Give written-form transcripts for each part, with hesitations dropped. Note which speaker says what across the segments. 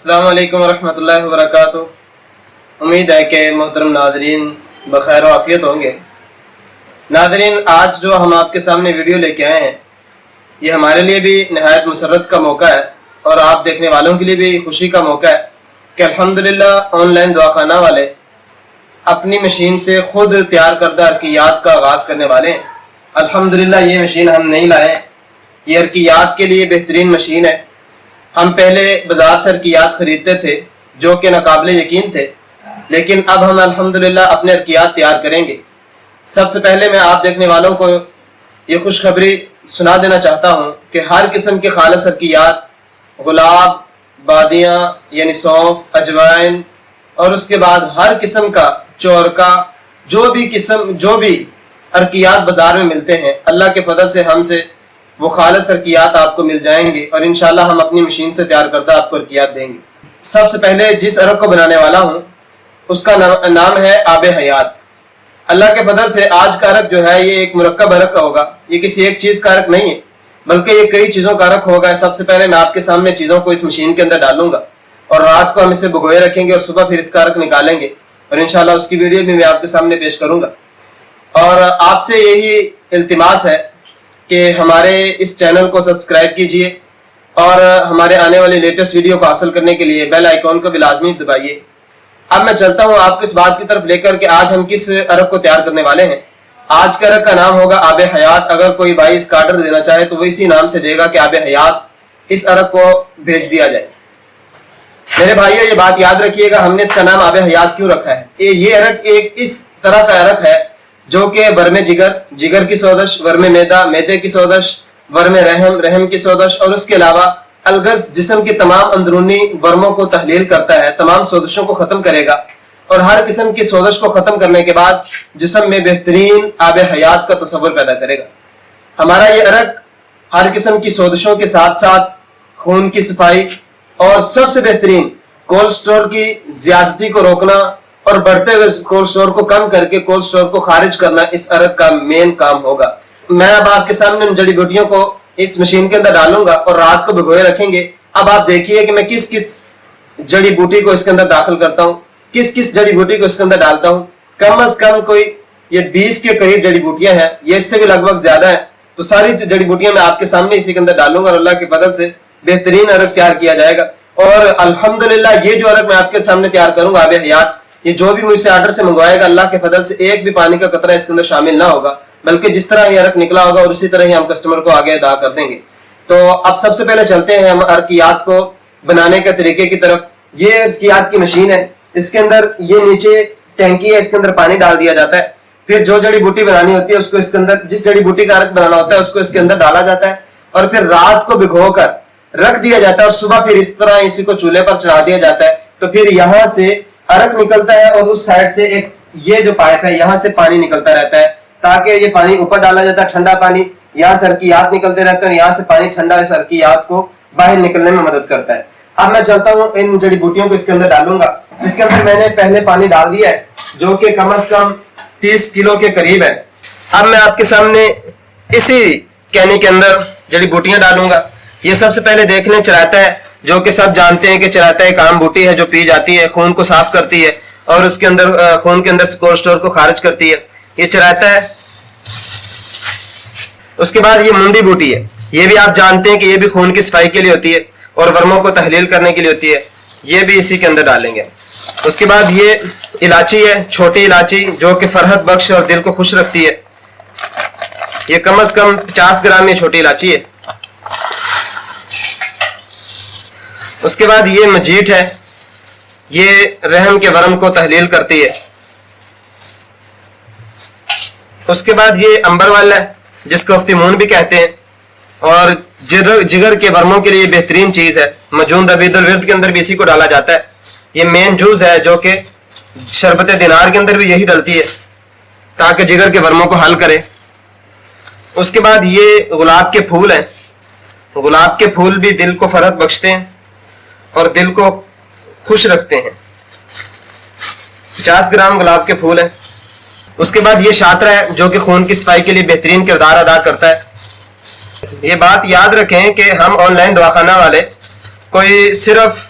Speaker 1: अस्सलाम वालेकुम वरहमतुल्लाहि वबरकातुह। उम्मीद है कि मोहतरम नादरीन बखैर व आफियत होंगे। नादरीन, आज जो हम आपके सामने वीडियो लेके आए हैं, ये हमारे लिए भी नहायत मुसर्रत का मौका है और आप देखने वालों के लिए भी खुशी का मौका है कि अल्हम्दुलिल्लाह ऑनलाइन दवाखाना वाले अपनी मशीन से खुद तैयार करदा अर्कियात का आगाज़ करने वाले हैं। अल्हम्दुलिल्लाह ये मशीन हम नहीं लाए, ये अर्कियात के लिए बेहतरीन मशीन है। हम पहले बाज़ार से अर्कियात ख़रीदते थे जो कि नाकाबिले यकीन थे, लेकिन अब हम अल्हम्दुलिल्लाह अपने अर्कियात तैयार करेंगे। सबसे पहले मैं आप देखने वालों को ये खुशखबरी सुना देना चाहता हूँ कि हर किस्म के खालिस अर्कियात, गुलाब, बादियाँ यानी सौंफ, अजवाइन और उसके बाद हर किस्म का चोरका, जो भी अर्कियात बाज़ार में मिलते हैं, अल्लाह के फजल से हमसे वो खालिस अर्कियात आपको मिल जाएंगे और इंशाल्लाह हम अपनी मशीन से तैयार करता आपको अर्कियात देंगे। सबसे पहले जिस अरक को बनाने वाला हूँ उसका नाम है आबे हयात। अल्लाह के फजल से आज का अरक जो है ये एक मुरक्कब अरक का होगा। ये किसी एक चीज़ का अरक नहीं है, बल्कि ये कई चीज़ों का अरक होगा। सबसे पहले मैं आपके सामने चीज़ों को इस मशीन के अंदर डालूंगा और रात को हम इसे भिगोए रखेंगे और सुबह फिर इसका अरक निकालेंगे और इंशाल्लाह उसकी वीडियो भी मैं आपके सामने पेश करूंगा। और आपसे यही इल्तिमास है कि हमारे इस चैनल को सब्सक्राइब कीजिए और हमारे आने वाले लेटेस्ट वीडियो को हासिल करने के लिए बेल आइकॉन को भी लाजमी दबाइए। अब मैं चलता हूँ आपको इस बात की तरफ लेकर कि आज हम किस अरक को तैयार करने वाले हैं। आज के अरक का नाम होगा आबे हयात। अगर कोई भाई इसका ऑर्डर देना चाहे तो वो इसी नाम से देगा कि आबे हयात, इस अरक को भेज दिया जाए। मेरे भाइयों, ये बात याद रखिएगा, हमने इसका नाम आबे हयात क्यों रखा है। ये अरक एक इस तरह का अरक है जो कि वर्म जिगर की सोदश, वर्म मैदा, मैदे की सोदश, वर्म रहम की सोदश और उसके अलावा अलगर्ज जिस्म की तमाम अंदरूनी वर्मों को तहलील करता है, तमाम सोदशों को खत्म करेगा और हर किस्म की सोदश को खत्म करने के बाद जिस्म में बेहतरीन आबे हयात का तस्वर पैदा करेगा। हमारा ये अरक हर किस्म की सोदशों के साथ साथ खून की सफाई और सबसे बेहतरीन कोल्ड स्टोर की ज्यादती को रोकना और बढ़ते हुए कोल्ड स्टोर को कम करके कोल्ड स्टोर को खारिज करना इस अरक का मेन काम होगा। मैं अब आपके सामने जड़ी बूटियों को इस मशीन के अंदर डालूंगा और रात को भिगोए रखेंगे। अब आप देखिए कि मैं किस किस जड़ी बूटी को इसके अंदर दाखिल करता हूँ, किस किस जड़ी बूटी को इसके अंदर डालता हूँ। कम अज कम कोई ये 20 के करीब जड़ी बूटियां हैं, ये इससे भी लगभग ज्यादा है। तो सारी जड़ी बूटियां मैं आपके सामने इसी के अंदर डालूंगा और अल्लाह के फजल से बेहतरीन अरक तैयार किया जाएगा। और अल्हम्दुलिल्लाह ये जो अरक मैं आपके सामने तैयार करूंगा आबे हयात, ये जो भी मुझसे ऑर्डर से मंगवाएगा अल्लाह के फजल से एक भी पानी का कतरा इसके अंदर शामिल ना होगा, बल्कि जिस तरह ये अरक निकला होगा और उसी तरह ही हम कस्टमर को आगे अदा कर देंगे। तो अब सबसे पहले चलते हैं हम अर्कियात को बनाने के तरीके की तरफ। ये अर्कियात की मशीन है, इसके अंदर ये नीचे टैंकी है, इसके अंदर पानी डाल दिया जाता है। फिर जो जड़ी बूटी बनानी होती है उसको इसके अंदर, जिस जड़ी बूटी का अरक बनाना होता है उसको इसके अंदर डाला जाता है और फिर रात को भिगो कर रख दिया जाता है और सुबह फिर इस तरह इसी को चूल्हे पर चढ़ा दिया जाता है। तो फिर यहाँ से अरक निकलता है और उस साइड से एक ये जो पाइप है यहाँ से पानी निकलता रहता है, ताकि ये पानी ऊपर डाला जाता है, ठंडा पानी, यहाँ से अर्कियात निकलते रहते हैं और यहाँ से पानी ठंडा इस अर्कियात को बाहर निकलने में मदद करता है। अब मैं चलता हूँ इन जड़ी बूटियों को इसके अंदर डालूंगा। इसके अंदर मैंने पहले पानी डाल दिया है जो कि कम अज कम 30 किलो के करीब है। अब मैं आपके सामने इसी कैनी के अंदर जड़ी बूटियां डालूंगा। ये सबसे पहले देख लें चराता है, जो कि सब जानते हैं कि चराता एक आम बूटी है जो पी जाती है, खून को साफ करती है और उसके अंदर खून के अंदर कोल्ड स्टोर को खारिज करती है। ये चराता है। उसके बाद ये मुंडी बूटी है, ये भी आप जानते हैं कि ये भी खून की सफाई के लिए होती है और वर्मों को तहलील करने के लिए होती है, ये भी इसी के अंदर डालेंगे। उसके बाद ये इलायची है, छोटी इलायची जो कि फरहत बख्श और दिल को खुश रखती है। ये कम अज कम 50 ग्राम ये छोटी इलायची है। उसके बाद ये मजीठ है, ये रहम के वर्म को तहलील करती है। उसके बाद ये अंबरवाल है जिसको अफ्तीमून भी कहते हैं और जिगर के वर्मों के लिए बेहतरीन चीज है। मजून दबीदुल विर्द के अंदर भी इसी को डाला जाता है। ये मेन जूस है जो कि शरबत दिनार के अंदर भी यही डलती है ताकि जिगर के वर्मों को हल करे। उसके बाद ये गुलाब के फूल हैं, गुलाब के फूल भी दिल को फरहत बख्शते हैं और दिल को खुश रखते हैं। 50 ग्राम गुलाब के फूल हैं। उसके बाद ये शातरा है जो कि खून की सफाई के लिए बेहतरीन किरदार अदा करता है। ये बात याद रखें कि हम ऑनलाइन दवाखाना वाले कोई सिर्फ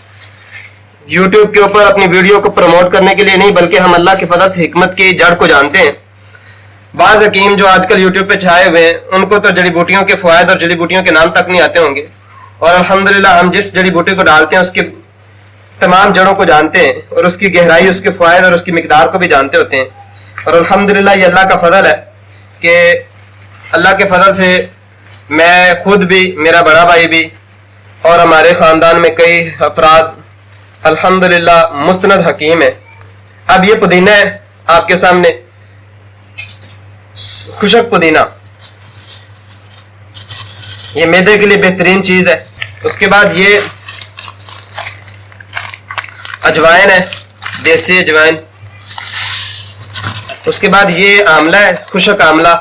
Speaker 1: यूट्यूब के ऊपर अपनी वीडियो को प्रमोट करने के लिए नहीं, बल्कि हम अल्लाह के फजल से हिकमत की जड़ को जानते हैं। बाज़ हकीम जो आजकल यूट्यूब पे छाए हुए हैं, उनको तो जड़ी बूटियों के फ़वाइद और जड़ी बूटियों के नाम तक नहीं आते होंगे, और अल्हम्दुलिल्लाह हम जिस जड़ी बूटी को डालते हैं उसकी तमाम जड़ों को जानते हैं और उसकी गहराई, उसके फ़वाइद और उसकी मिकदार को भी जानते होते हैं। और अल्हम्दुलिल्लाह ये अल्लाह का फजल है कि अल्लाह के फजल से मैं खुद भी, मेरा बड़ा भाई भी और हमारे ख़ानदान में कई अफराद अल्हम्दुलिल्लाह मुस्तनद हकीम है। अब ये पुदीना है आपके सामने, खुशक पुदीना, ये मैदे के लिए बेहतरीन चीज़ है। उसके बाद ये अजवाइन है, देसी अजवाइन। उसके बाद ये आंवला है, खुशक आंवला,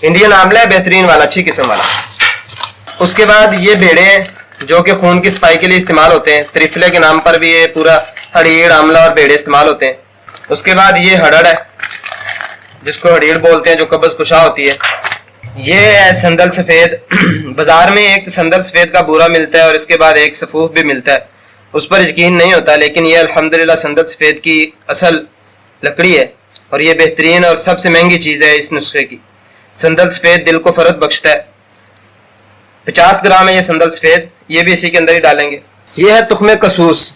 Speaker 1: इंडियन आंवला है, बेहतरीन वाला, अच्छी किस्म वाला। उसके बाद ये बेड़े हैं जो कि खून की सफाई के लिए इस्तेमाल होते हैं, त्रिफले के नाम पर भी ये पूरा हड़ीड़, आंवला और बेड़े इस्तेमाल होते हैं। उसके बाद ये हड़ड़ है जिसको हड़ीड़ बोलते हैं, जो कब्ज़ कुशा होती है। ये है संदल सफ़ेद। बाजार में एक संदल सफ़ेद का बूरा मिलता है और इसके बाद एक सफूफ भी मिलता है, उस पर यकीन नहीं होता, लेकिन ये अल्हम्दुलिल्लाह संदल सफ़ेद की असल लकड़ी है और ये बेहतरीन और सबसे महंगी चीज़ है इस नुस्खे की। संदल सफ़ेद दिल को फ़र्ज बख्शता है। 50 ग्राम है ये संदल सफ़ेद, ये भी इसी के अंदर ही डालेंगे। ये है तुख्मे कसूस।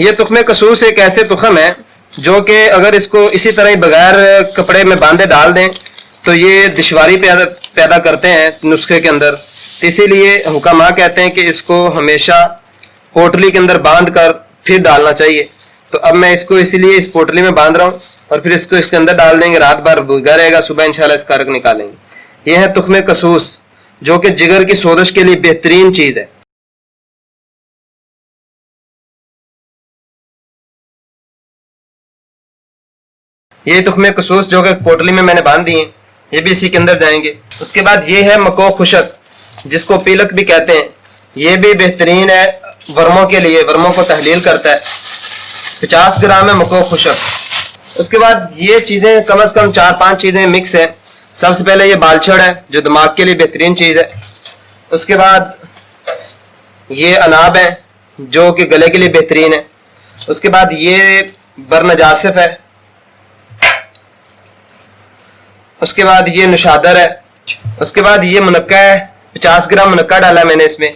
Speaker 1: ये तुख्मे कसूस एक ऐसे तुख्म है जो कि अगर इसको इसी तरह ही बगैर कपड़े में बांधे डाल दें तो ये दुश्वारी पैदा करते हैं नुस्खे के अंदर। तो इसीलिए हुक्मा कहते हैं कि इसको हमेशा पोटली के अंदर बांध कर फिर डालना चाहिए। तो अब मैं इसको इसीलिए इस पोटली में बांध रहा हूँ और फिर इसको इसके अंदर डाल देंगे, रात भर भीगा रहेगा, सुबह इंशाल्लाह इसका अर्क निकालेंगे। यह है तुख्मे कसूस जो कि जिगर की सोजिश के लिए बेहतरीन चीज़ है। ये तुख्मे कसूस जो कि पोटली में मैंने बांध दिए, ये भी इसी के अंदर जाएंगे। उसके बाद ये है मको खुशक जिसको पीलक भी कहते हैं, ये भी बेहतरीन है वर्मों के लिए, वर्मों को तहलील करता है। 50 ग्राम है मको खुशक। उसके बाद ये चीज़ें कम से कम 4-5 चीज़ें मिक्स है। सबसे पहले ये बालछड़ है जो दिमाग के लिए बेहतरीन चीज़ है। उसके बाद ये अनाब है जो कि गले के लिए बेहतरीन है। उसके बाद ये बरनजासिफ है। उसके बाद ये नुशादर है। उसके बाद ये मुनक्का है, 50 ग्राम मुनक्का डाला मैंने इसमें।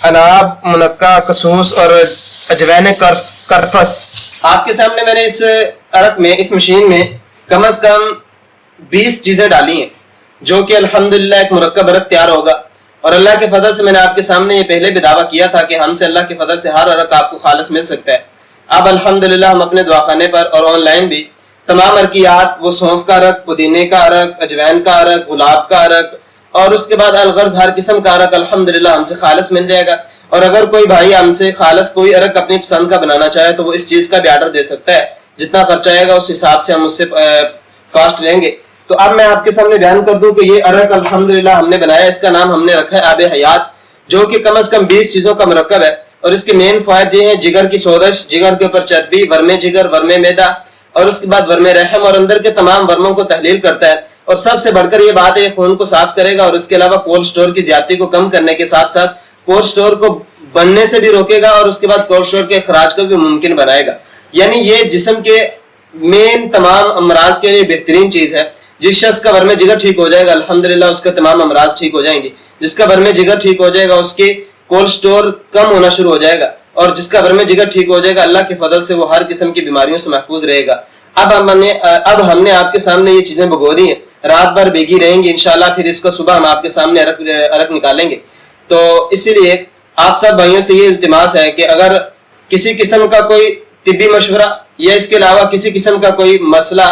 Speaker 1: अनाब, मुनक्का, कसूस और अजवैन करफस। आपके सामने मैंने इस अरक में, इस मशीन में कम से कम 20 चीज़ें डाली हैं जो कि अल्हम्दुलिल्लाह एक मुरक्कब अरक तैयार होगा। और अल्लाह के फजल से मैंने आपके सामने ये पहले भी दावा किया था कि हमसे अल्लाह के फजल से हर अरक आपको खालिस मिल सकता है। अब अल्हम्दुलिल्लाह हम अपने दवाखाने पर और ऑनलाइन भी तमाम अरकियात, वो सौंफ का अरक, पुदीने का अरक, अजवैन का अरक, गुलाब का अरक और उसके बाद अलगर्ज हर किस्म का अरक अल्हम्दुलिल्लाह हमसे खालिस मिल जाएगा। और अगर कोई भाई हमसे खालिस कोई अरक अपनी पसंद का बनाना चाहे तो वो इस चीज़ का भी आर्डर दे सकता है। जितना खर्चा आएगा उस हिसाब से हम उससे कॉस्ट लेंगे। तो अब मैं आपके सामने बयान कर दूं कि ये अरक अल्हम्दुलिल्लाह हमने बनाया, इसका नाम हमने रखा है आब हयात, जो कि कम से कम 20 चीज़ों का मुरक्कब है। और इसके मेन फायदे ये हैं जिगर की सोजिश, जिगर के ऊपर चर्बी, वर्मे जिगर, वर्मे मैदा और उसके बाद वर्मे रहम और अंदर के तमाम वर्मों को तहलील करता है। और सबसे बढ़कर ये बात है खून को साफ करेगा और उसके अलावा कोल्ड स्टोर की ज्यादती को कम करने के साथ साथ कोल्ड स्टोर को बनने से भी रोकेगा और उसके बाद कोल्ड स्टोर के खराज को भी मुमकिन बनाएगा। यानी ये जिस्म के मेन तमाम अमराज के लिए बेहतरीन चीज है। जिस शख्स का वर्मे जिगर ठीक हो जाएगा अल्हम्दुलिल्लाह उसका तमाम अमराज ठीक हो जाएंगे। जिसका वर्मे जिगर ठीक हो जाएगा उसके कोल्ड स्टोर कम होना शुरू हो जाएगा और जिसका वर्मे जिगर ठीक हो जाएगा अल्लाह के फजल से वो हर किस्म की बीमारियों से महफूज रहेगा। अब हमने आपके सामने ये चीजें भगो दी हैं, रात भर भीगी रहेंगी इंशाल्लाह, फिर इसको सुबह हम आपके सामने अरक निकालेंगे। तो इसीलिए आप सब भाइयों से ये इल्तिमास है कि अगर किसी किस्म का कोई तिब्बी मशवरा या इसके अलावा किसी किस्म का कोई मसला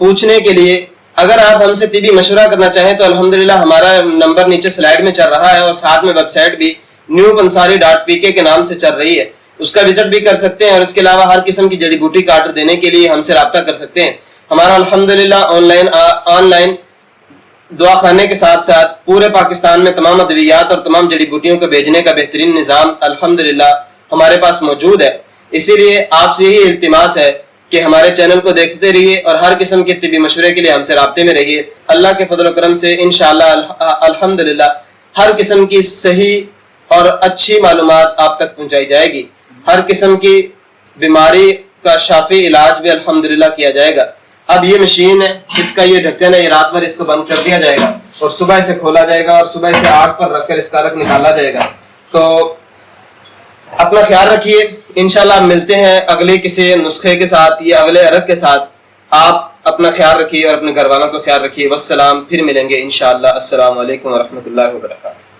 Speaker 1: पूछने के लिए अगर आप हमसे तिब्बी मशवरा करना चाहें तो अल्हम्दुलिल्लाह हमारा नंबर नीचे स्लाइड में चल रहा है और साथ में वेबसाइट भी newpansari.pk के नाम से चल रही है, उसका विजिट भी कर सकते हैं। और इसके अलावा हर किस्म की जड़ी बूटी का ऑर्डर देने के लिए हमसे रब्ता कर सकते हैं। हमारा अल्हम्दुलिल्लाह ऑनलाइन दवाखाने के साथ साथ पूरे पाकिस्तान में तमाम अद्वियात और तमाम जड़ी बूटियों को भेजने का बेहतरीन निज़ाम अल्हम्दुलिल्लाह हमारे पास मौजूद है। इसीलिए आपसे यही इल्तिमास है कि हमारे चैनल को देखते रहिए और हर किस्म के तिब्बी मशवरे के लिए हमसे राब्ते में रहिए। अल्लाह के फजल करम से इंशाअल्लाह अल्हम्दुलिल्लाह हर किस्म की सही और अच्छी मालूमात आप तक पहुंचाई जाएगी। हर किस्म की बीमारी का शाफी इलाज भी अल्हम्दुलिल्लाह किया जाएगा। अब ये मशीन है, इसका ये ढक्कन है, ये रात भर इसको बंद कर दिया जाएगा और सुबह इसे खोला जाएगा और सुबह इसे आग पर रखकर इसका रख निकाला जाएगा। तो अपना ख्याल रखिए, इंशाल्लाह मिलते हैं अगले किसी नुस्खे के साथ या अगले अरग के साथ। आप अपना ख्याल रखिए और अपने घर वालों का ख्याल रखिए। वस्सलाम, फिर मिलेंगे इंशाल्लाह। अस्सलाम वालेकुम व रहमतुल्लाहि व बरकातहू।